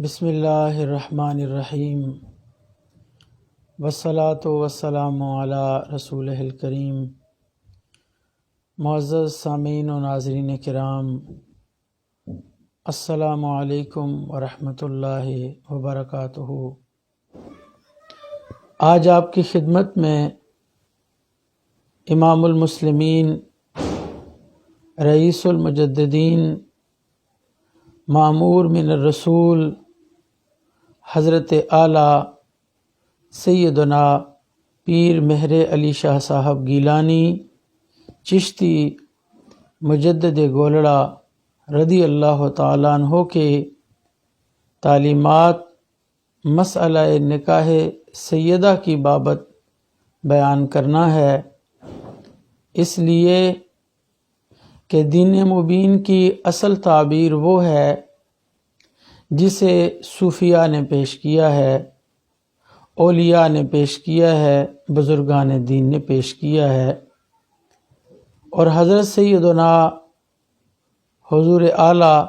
بسم اللہ الرحمن الرحیم والصلاة والسلام علی رسولہ الکریم۔ معزز سامعین و ناظرین کرام، السلام علیکم ورحمۃ اللہ وبرکاتہ۔ آج آپ کی خدمت میں امام المسلمین، رئیس المجددین، مامور من الرسول، حضرت اعلیٰ سیدنا پیر مہر علی شاہ صاحب گیلانی چشتی مجدد گولڑا رضی اللہ تعالیٰ عنہ کے تعلیمات مسئلہ نکاح سیدہ کی بابت بیان کرنا ہے، اس لیے کہ دین مبین کی اصل تعبیر وہ ہے جسے صوفیاء نے پیش کیا ہے، اولیاء نے پیش کیا ہے، بزرگان دین نے پیش کیا ہے، اور حضرت سیدنا حضور اعلیٰ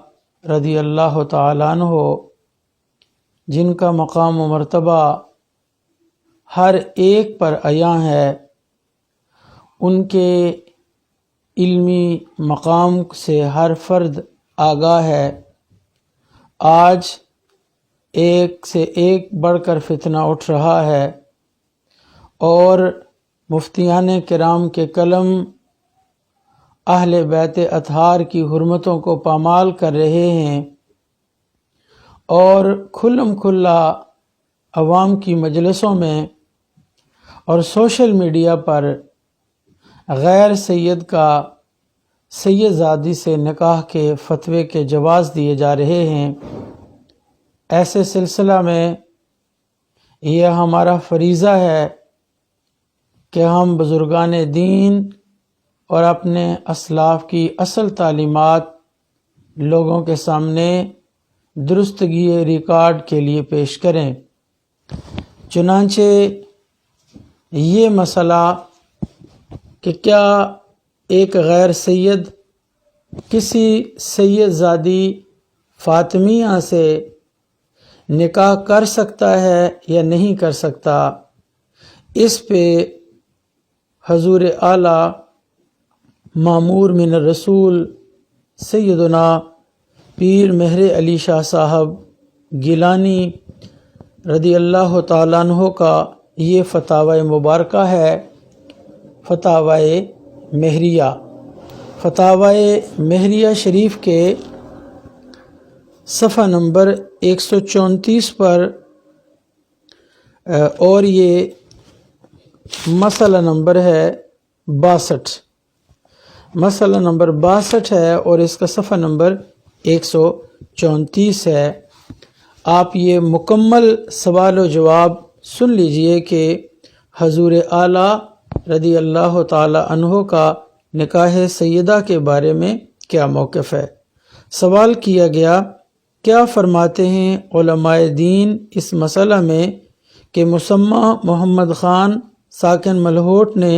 رضی اللہ تعالیٰ عنہ جن کا مقام و مرتبہ ہر ایک پر عیاں ہے، ان کے علمی مقام سے ہر فرد آگاہ ہے۔ آج ایک سے ایک بڑھ کر فتنہ اٹھ رہا ہے اور مفتیان کرام کے قلم اہل بیت اطہار کی حرمتوں کو پامال کر رہے ہیں، اور کھلم کھلا عوام کی مجلسوں میں اور سوشل میڈیا پر غیر سید کا سید زادی سے نکاح کے فتوے کے جواز دیے جا رہے ہیں۔ ایسے سلسلہ میں یہ ہمارا فریضہ ہے کہ ہم بزرگان دین اور اپنے اسلاف کی اصل تعلیمات لوگوں کے سامنے درستگی ریکارڈ کے لیے پیش کریں۔ چنانچہ یہ مسئلہ کہ کیا ایک غیر سید کسی سید زادی فاطمیہ سے نکاح کر سکتا ہے یا نہیں کر سکتا، اس پہ حضور اعلیٰ مامور من الرسول سیدنا پیر مہر علی شاہ صاحب گیلانی رضی اللہ تعالیٰ عنہ کا یہ فتاوی مبارکہ ہے، فتاوی مہریہ۔ فتاوی مہریہ شریف کے صفحہ نمبر 134 پر، اور یہ مسئلہ نمبر ہے 62، مسئلہ نمبر 62 ہے اور اس کا صفحہ نمبر 134 ہے۔ آپ یہ مکمل سوال و جواب سن لیجئے کہ حضور اعلیٰ رضی اللہ تعالی عنہ کا نکاح سیدہ کے بارے میں کیا موقف ہے۔ سوال کیا گیا، کیا فرماتے ہیں علماء دین اس مسئلہ میں کہ مسمى محمد خان ساکن ملہوٹ نے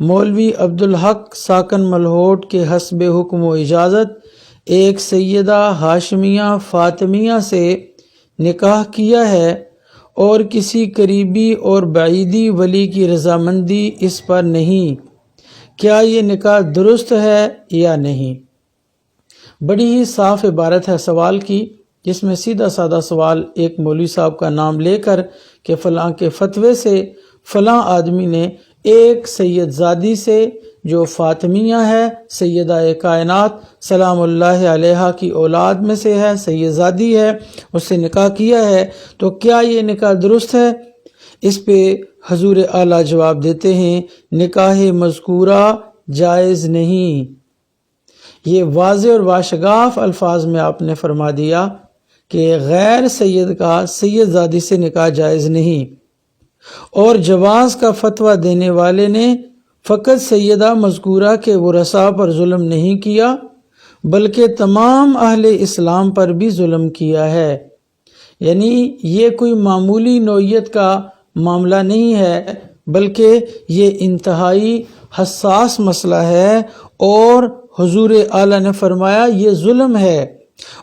مولوی عبدالحق ساکن ملہوٹ کے حسب حکم و اجازت ایک سیدہ ہاشمیہ فاطمیہ سے نکاح کیا ہے اور کسی قریبی اور بعیدی ولی کی رضامندی اس پر نہیں، کیا یہ نکاح درست ہے یا نہیں؟ بڑی ہی صاف عبارت ہے سوال کی، جس میں سیدھا سادہ سوال ایک مولوی صاحب کا نام لے کر کہ فلاں کے فتوے سے فلاں آدمی نے ایک سید زادی سے جو فاطمیہ ہے، سیدہ کائنات سلام اللہ علیہا کی اولاد میں سے ہے، سید زادی ہے، اس سے نکاح کیا ہے، تو کیا یہ نکاح درست ہے؟ اس پہ حضور اعلیٰ جواب دیتے ہیں، نکاح مذکورہ جائز نہیں۔ یہ واضح اور واشگاف الفاظ میں آپ نے فرما دیا کہ غیر سید کا سید زادی سے نکاح جائز نہیں، اور جواز کا فتویٰ دینے والے نے فقط سیدہ مذکورہ کے ورثاء پر ظلم نہیں کیا بلکہ تمام اہل اسلام پر بھی ظلم کیا ہے۔ یعنی یہ کوئی معمولی نوعیت کا معاملہ نہیں ہے، بلکہ یہ انتہائی حساس مسئلہ ہے، اور حضور اعلیٰ نے فرمایا یہ ظلم ہے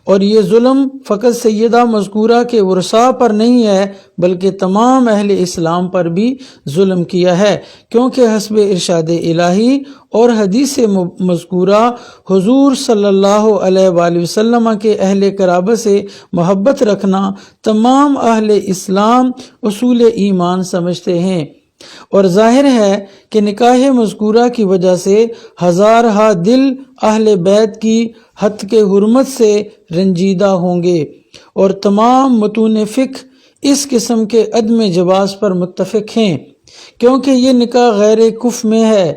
اور یہ ظلم فقط سیدہ مذکورہ کے ورثاء پر نہیں ہے بلکہ تمام اہل اسلام پر بھی ظلم کیا ہے، کیونکہ حسب ارشاد الہی اور حدیث مذکورہ حضور صلی اللہ علیہ وآلہ وسلم کے اہل قرابت سے محبت رکھنا تمام اہل اسلام اصول ایمان سمجھتے ہیں، اور ظاہر ہے کہ نکاح مذکورہ کی وجہ سے ہزارہا دل اہل بیت کی حد کے حرمت سے رنجیدہ ہوں گے، اور تمام متون فقہ اس قسم کے عدم جواز پر متفق ہیں، کیونکہ یہ نکاح غیر کف میں ہے،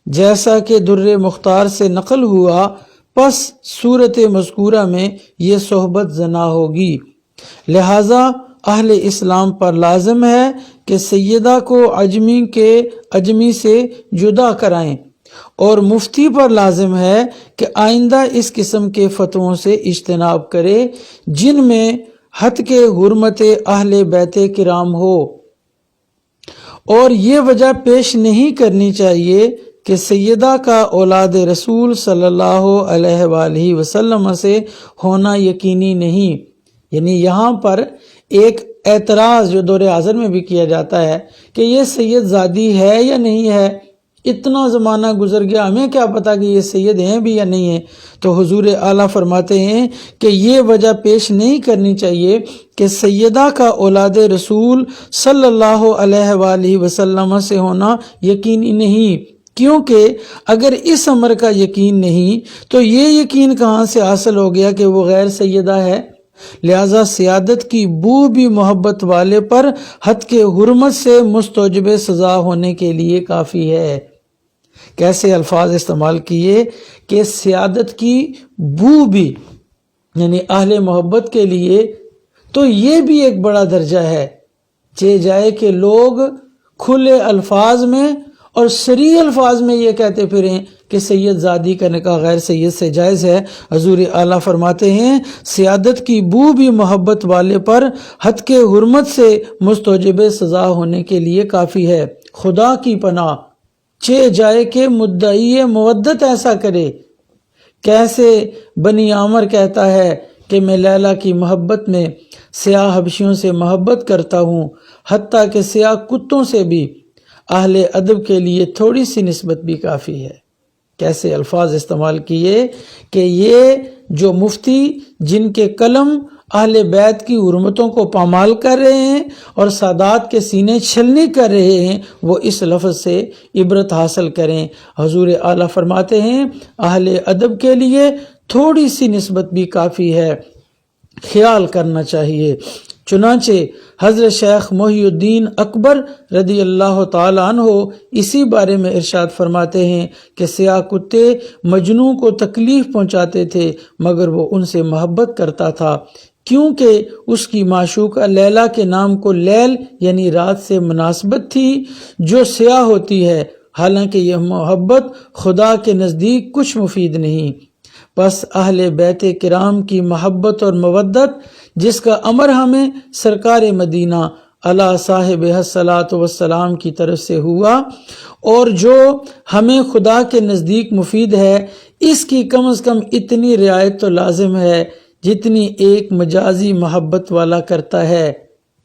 جیسا کہ در مختار سے نقل ہوا، پس صورت مذکورہ میں یہ صحبت زنا ہوگی، لہذا اہل اسلام پر لازم ہے کہ سیدہ کو عجمی سے جدا کرائیں، اور مفتی پر لازم ہے کہ آئندہ اس قسم کے فتووں سے اجتناب کرے جن میں حد کے حرمت اہل بیت کرام ہو، اور یہ وجہ پیش نہیں کرنی چاہیے کہ سیدہ کا اولاد رسول صلی اللہ علیہ وآلہ وسلم سے ہونا یقینی نہیں۔ یعنی یہاں پر ایک اعتراض جو دور حاضر میں بھی کیا جاتا ہے کہ یہ سید زادی ہے یا نہیں ہے، اتنا زمانہ گزر گیا، ہمیں کیا پتا کہ یہ سید ہیں بھی یا نہیں ہیں۔ تو حضور اعلیٰ فرماتے ہیں کہ یہ وجہ پیش نہیں کرنی چاہیے کہ سیدہ کا اولاد رسول صلی اللہ علیہ وآلہ وسلم سے ہونا یقینی نہیں، کیونکہ اگر اس امر کا یقین نہیں تو یہ یقین کہاں سے حاصل ہو گیا کہ وہ غیر سیدہ ہے؟ لہذا سیادت کی بو بھی محبت والے پر حد کے حرمت سے مستوجب سزا ہونے کے لیے کافی ہے۔ کیسے الفاظ استعمال کیے کہ سیادت کی بو بھی، یعنی اہل محبت کے لیے تو یہ بھی ایک بڑا درجہ ہے، چہ جائے کہ لوگ کھلے الفاظ میں اور صریح الفاظ میں یہ کہتے پھریں کہ سید زادی کا نکاح غیر سید سے جائز ہے۔ حضور اعلیٰ فرماتے ہیں سیادت کی بو بھی محبت والے پر حد کے حرمت سے مستوجب سزا ہونے کے لیے کافی ہے۔ خدا کی پناہ، چہ جائے کہ مدعی مودت ایسا کرے۔ کیسے بنی عامر کہتا ہے کہ میں لیلا کی محبت میں سیاہ حبشیوں سے محبت کرتا ہوں، حتیٰ کہ سیاہ کتوں سے بھی۔ اہل ادب کے لیے تھوڑی سی نسبت بھی کافی ہے۔ کیسے الفاظ استعمال کیے کہ یہ جو مفتی جن کے قلم اہل بیت کی حرمتوں کو پامال کر رہے ہیں اور سادات کے سینے چھلنی کر رہے ہیں، وہ اس لفظ سے عبرت حاصل کریں۔ حضور اعلیٰ فرماتے ہیں اہل ادب کے لیے تھوڑی سی نسبت بھی کافی ہے، خیال کرنا چاہیے۔ چنانچہ حضرت شیخ محی الدین اکبر رضی اللہ تعالیٰ عنہ اسی بارے میں ارشاد فرماتے ہیں کہ سیاہ کتے مجنوں کو تکلیف پہنچاتے تھے مگر وہ ان سے محبت کرتا تھا، کیونکہ اس کی معشوقہ لیلا کے نام کو لیل یعنی رات سے مناسبت تھی جو سیاہ ہوتی ہے، حالانکہ یہ محبت خدا کے نزدیک کچھ مفید نہیں۔ بس اہل بیت کرام کی محبت اور مودت جس کا امر ہمیں سرکار مدینہ علی صاحب الصلاۃ والسلام کی طرف سے ہوا اور جو ہمیں خدا کے نزدیک مفید ہے، اس کی کم از کم اتنی رعایت تو لازم ہے جتنی ایک مجازی محبت والا کرتا ہے۔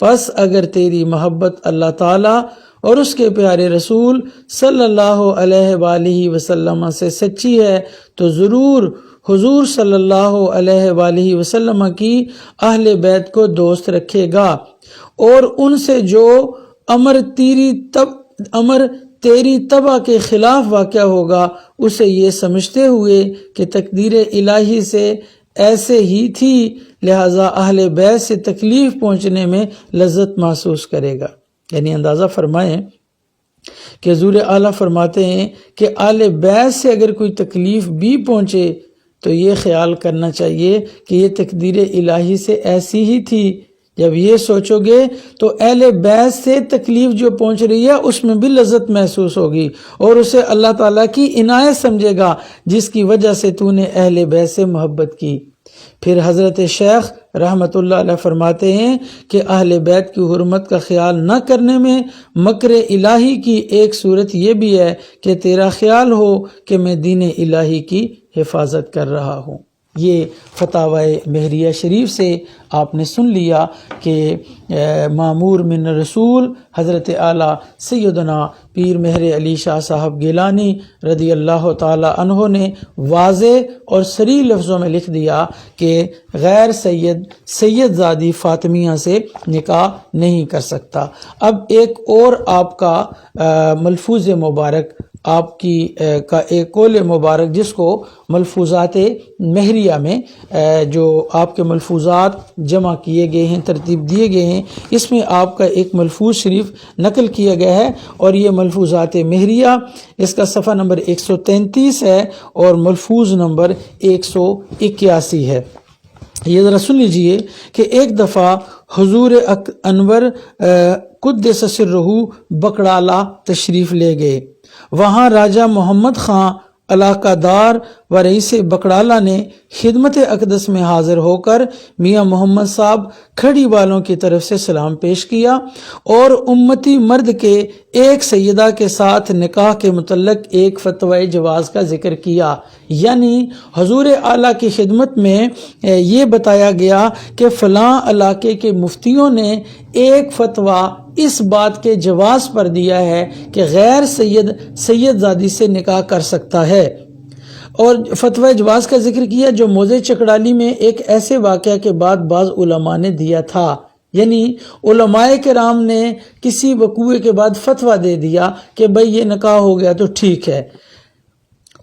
پس اگر تیری محبت اللہ تعالیٰ اور اس کے پیارے رسول صلی اللہ علیہ وآلہ وسلم سے سچی ہے تو ضرور حضور صلی اللہ علیہ وآلہ وسلم کی اہل بیت کو دوست رکھے گا، اور ان سے جو امر تیری طبع کے خلاف واقع ہوگا اسے یہ سمجھتے ہوئے کہ تقدیر الہی سے ایسے ہی تھی، لہذا اہل بیت سے تکلیف پہنچنے میں لذت محسوس کرے گا۔ یعنی اندازہ فرمائیں کہ حضور اعلیٰ فرماتے ہیں کہ اہل بیت سے اگر کوئی تکلیف بھی پہنچے تو یہ خیال کرنا چاہیے کہ یہ تقدیر الہی سے ایسی ہی تھی۔ جب یہ سوچو گے تو اہل بیت سے تکلیف جو پہنچ رہی ہے اس میں بھی لذت محسوس ہوگی اور اسے اللہ تعالیٰ کی عنایت سمجھے گا جس کی وجہ سے تو نے اہل بیت سے محبت کی۔ پھر حضرت شیخ رحمت اللہ علیہ فرماتے ہیں کہ اہل بیت کی حرمت کا خیال نہ کرنے میں مکر الہی کی ایک صورت یہ بھی ہے کہ تیرا خیال ہو کہ میں دین الہی کی حفاظت کر رہا ہوں۔ یہ فتاوی مہریہ شریف سے آپ نے سن لیا کہ معمور من رسول حضرت اعلیٰ سیدنا پیر مہر علی شاہ صاحب گیلانی رضی اللہ تعالی عنہ نے واضح اور صریح لفظوں میں لکھ دیا کہ غیر سید زادی فاطمیہ سے نکاح نہیں کر سکتا۔ اب ایک اور آپ کا ملفوظ مبارک، آپ کی کا ایک قول مبارک جس کو ملفوظات مہریہ میں جو آپ کے ملفوظات جمع کیے گئے ہیں، ترتیب دیے گئے ہیں، اس میں آپ کا ایک ملفوظ شریف نقل کیا گیا ہے، اور یہ ملفوظات مہریہ اس کا صفحہ نمبر 133 ہے اور ملفوظ نمبر 181 ہے۔ یہ ذرا سن لیجئے کہ ایک دفعہ حضور انور قدس سرہ بکڑالہ تشریف لے گئے۔ وہاں راجہ محمد خان علاقہ دار و رئیس بکڑالہ نے خدمت اقدس میں حاضر ہو کر میاں محمد صاحب کھڑی والوں کی طرف سے سلام پیش کیا اور امتی مرد کے ایک سیدہ کے ساتھ نکاح کے متعلق ایک فتوی جواز کا ذکر کیا۔ یعنی حضور اعلیٰ کی خدمت میں یہ بتایا گیا کہ فلاں علاقے کے مفتیوں نے ایک فتویٰ اس بات کے جواز پر دیا ہے کہ غیر سید زادی سے نکاح کر سکتا ہے، اور فتوی جواز کا ذکر کیا جو موضع چکڑالی میں ایک ایسے واقعہ کے بعد بعض علماء نے دیا تھا۔ یعنی علماء کرام نے کسی وقوعے کے بعد فتویٰ دے دیا کہ بھئی یہ نکاح ہو گیا تو ٹھیک ہے،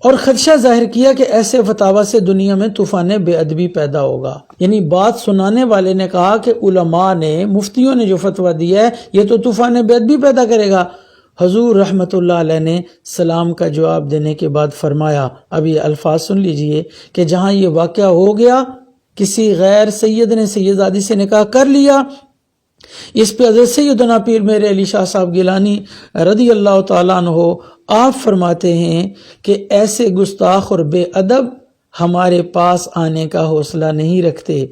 اور خدشہ ظاہر کیا کہ ایسے فتاوی سے دنیا میں طوفان بے ادبی پیدا ہوگا۔ یعنی بات سنانے والے نے کہا کہ علماء نے، مفتیوں نے جو فتویٰ دیا ہے یہ تو طوفان بے ادبی پیدا کرے گا۔ حضور رحمۃ اللہ علیہ نے سلام کا جواب دینے کے بعد فرمایا، اب یہ الفاظ سن لیجئے کہ جہاں یہ واقعہ ہو گیا، کسی غیر سید نے سیدزادی سے نکاح کر لیا، اس پہ حضرت سیدنا پیر مہر علی شاہ صاحب گیلانی رضی اللہ تعالیٰ عنہ آپ فرماتے ہیں کہ ایسے گستاخ اور بے ادب ہمارے پاس آنے کا حوصلہ نہیں رکھتے،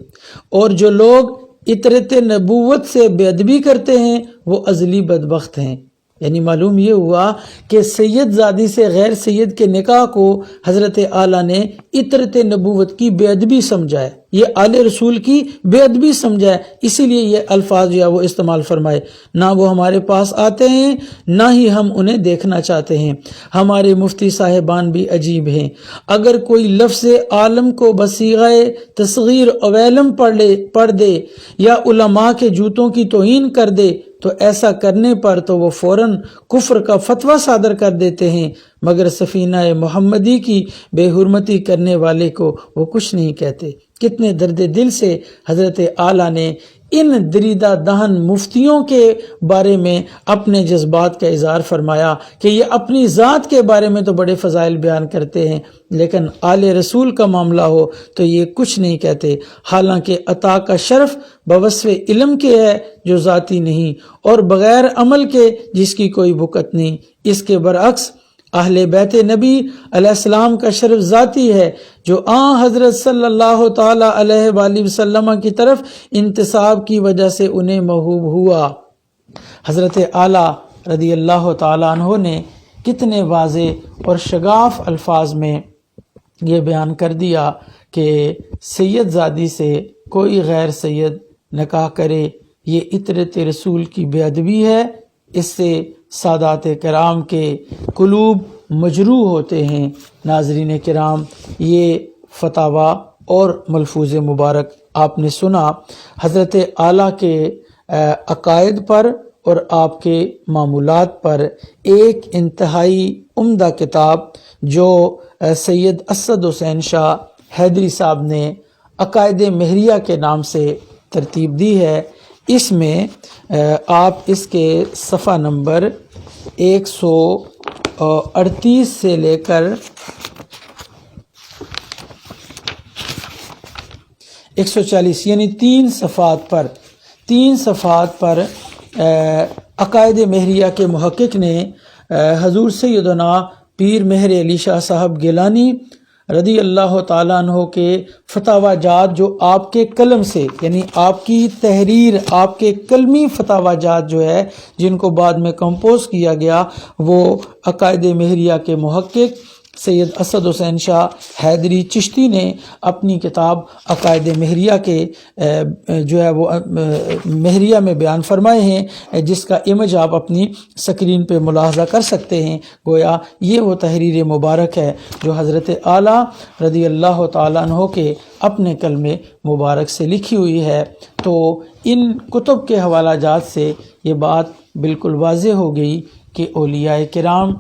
اور جو لوگ اطرت نبوت سے بے ادبی کرتے ہیں وہ ازلی بدبخت ہیں۔ یعنی معلوم یہ ہوا کہ سید زادی سے غیر سید کے نکاح کو حضرت اعلیٰ نے اطرت نبوت کی بے ادبی سمجھا ہے، یہ آل رسول کی بے ادبی سمجھا ہے، اسی لیے یہ الفاظ جو ہے وہ استعمال فرمائے۔ نہ وہ ہمارے پاس آتے ہیں نہ ہی ہم انہیں دیکھنا چاہتے ہیں۔ ہمارے مفتی صاحبان بھی عجیب ہیں، اگر کوئی لفظ عالم کو بصیغہ تصغیر اویلم پڑھ دے یا علماء کے جوتوں کی توہین کر دے تو ایسا کرنے پر تو وہ فوراً کفر کا فتویٰ صادر کر دیتے ہیں، مگر سفینہ محمدی کی بے حرمتی کرنے والے کو وہ کچھ نہیں کہتے۔ کتنے درد دل سے حضرت اعلیٰ نے ان دریدہ دہن مفتیوں کے بارے میں اپنے جذبات کا اظہار فرمایا کہ یہ اپنی ذات کے بارے میں تو بڑے فضائل بیان کرتے ہیں، لیکن آل رسول کا معاملہ ہو تو یہ کچھ نہیں کہتے، حالانکہ عطا کا شرف بوصف علم کے ہے جو ذاتی نہیں، اور بغیر عمل کے جس کی کوئی بکت نہیں۔ اس کے برعکس اہل بیت نبی علیہ السلام کا شرف ذاتی ہے جو حضرت صلی اللہ تعالی علیہ وآلہ وسلم کی طرف انتساب کی وجہ سے انہیں محبوب ہوا۔ حضرت اعلیٰ رضی اللہ تعالیٰ عنہ نے کتنے واضح اور شگاف الفاظ میں یہ بیان کر دیا کہ سید زادی سے کوئی غیر سید نکاح کرے یہ اطرت رسول کی بے ادبی ہے، اس سے سادات کرام کے قلوب مجروح ہوتے ہیں۔ ناظرین کرام، یہ فتاوی اور ملفوظ مبارک آپ نے سنا حضرت اعلیٰ کے عقائد پر اور آپ کے معمولات پر ایک انتہائی عمدہ کتاب جو سید اسد حسین شاہ حیدری صاحب نے عقائد مہریہ کے نام سے ترتیب دی ہے۔ اس میں آپ اس کے صفحہ نمبر 138 سے لے کر 140 یعنی 3 صفحات پر عقائد مہریہ کے محقق نے حضور سیدنا پیر مہر علی شاہ صاحب گیلانی رضی اللہ تعالیٰ عنہ کے فتاوی جات جو آپ کے قلم سے، یعنی آپ کی تحریر، آپ کے قلمی فتاوی جات جو ہے جن کو بعد میں کمپوز کیا گیا، وہ عقائد مہریہ کے محقق سید اسد حسین شاہ حیدری چشتی نے اپنی کتاب عقائد مہریہ کے جو ہے وہ مہریہ میں بیان فرمائے ہیں، جس کا امیج آپ اپنی سکرین پہ ملاحظہ کر سکتے ہیں۔ گویا یہ وہ تحریر مبارک ہے جو حضرت اعلیٰ رضی اللہ تعالیٰ عنہ کے اپنے کلمے مبارک سے لکھی ہوئی ہے۔ تو ان کتب کے حوالہ جات سے یہ بات بالکل واضح ہو گئی کہ اولیاء کرام،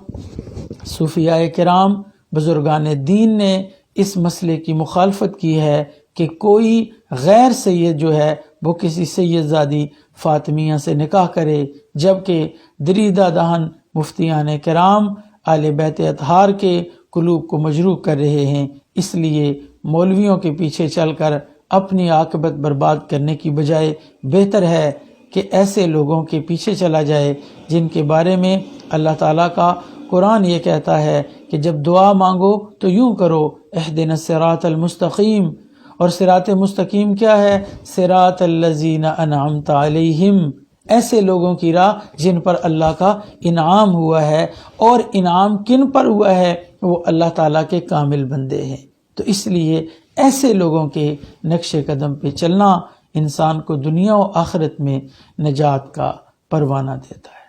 صوفیاء کرام، بزرگان دین نے اس مسئلے کی مخالفت کی ہے کہ کوئی غیر سید جو ہے وہ کسی سید زادی فاطمیہ سے نکاح کرے، جبکہ دریدہ دہن مفتیان کرام اہل بیت اطہار کے قلوب کو مجروح کر رہے ہیں۔ اس لیے مولویوں کے پیچھے چل کر اپنی عاقبت برباد کرنے کی بجائے بہتر ہے کہ ایسے لوگوں کے پیچھے چلا جائے جن کے بارے میں اللہ تعالیٰ کا قرآن یہ کہتا ہے کہ جب دعا مانگو تو یوں کرو، اہدنا الصراط المستقیم۔ اور صراط مستقیم کیا ہے؟ صراط الذین انعمت علیہم، ایسے لوگوں کی راہ جن پر اللہ کا انعام ہوا ہے۔ اور انعام کن پر ہوا ہے؟ وہ اللہ تعالیٰ کے کامل بندے ہیں۔ تو اس لیے ایسے لوگوں کے نقش قدم پہ چلنا انسان کو دنیا و آخرت میں نجات کا پروانہ دیتا ہے۔